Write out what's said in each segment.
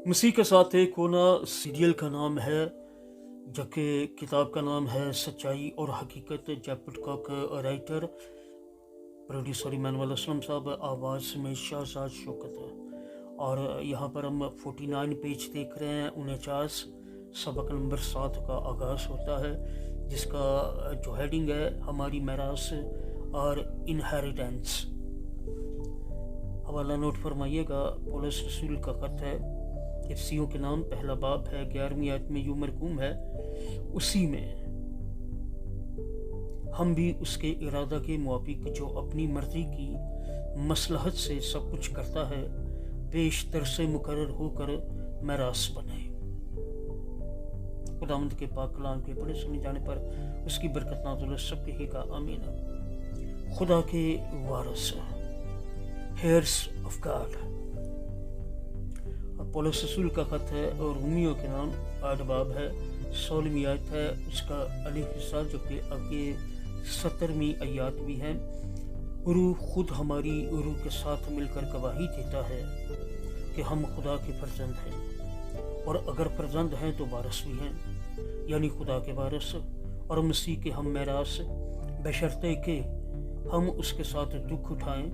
मसीह के साथ एक होना सीरियल का नाम है, जबकि किताब का नाम है सच्चाई और हकीकत। Jeff Woodcock writer, producer Emmanuel Aslam साहब, आवाज़ में शहजाद शौकत है। और यहाँ पर हम 49 पेज देख रहे हैं। 49 सबक नंबर 7 का आगाज़ होता है, जिसका जो हेडिंग है हमारी मैरास और इनहेरिटेंस। हवाला नोट फरमाइएगा। पौलुस रसूल का ख़त है, इफसियों के नाम, पहला बाब है, 11वीं आयत में यूं मरकूम है, उसी में हम भी उसके इरादा के मुआबिक जो अपनी मर्जी की मसलहत से सब कुछ करता है, पेशतर से मुकर्रर होकर मैरास बने। खुदावंद के पाक कलाम के पढ़े सुने जाने पर उसकी बरकत नाज़िल सबके ही का आमीन। खुदा के वारिस, हेयर्स ऑफ गॉड। पौलुस रसूल का ख़त है और रूमियों के नाम, 8 बाब है, 16वीं आयत है, उसका अलिफ हिस्सा जो कि आगे 17वीं आयत भी है। रूह खुद हमारी रूह के साथ मिलकर गवाही देता है कि हम खुदा के फर्जंद हैं, और अगर फर्जंद हैं तो वारिस भी हैं, यानी खुदा के वारिस, और मसीह के हम मैरास, बशर्ते कि हम उसके साथ दुख उठाएं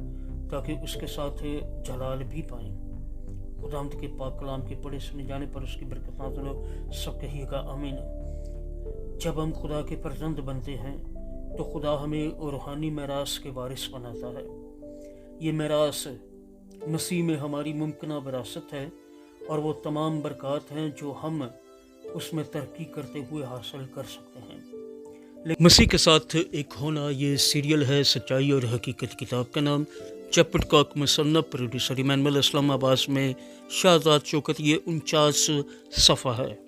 ताकि उसके साथ जलाल भी पाएं। खुदावंद के पाक कलाम के पढ़े सुने जाने पर उसकी बरकत नाज़िल सब कहिएगा आमीन। जब हम खुदा के फर्जंद बनते हैं तो खुदा हमें रूहानी मैरास के वारिस बनाता है। ये मैरास मसीह में हमारी मुमकिना विरासत है, और वो तमाम बरक़ात हैं जो हम उसमें तरक्की करते हुए हासिल कर सकते हैं। मसीह के साथ एक होना, ये सीरियल है सच्चाई और हकीकत। किताब का नाम जेफ वुडकॉक, मुसन्नफ़, प्रोड्यूसर इमानुअल असलम, आवाज़ में शहजाद शौकत। ये 49 सफ़ा है।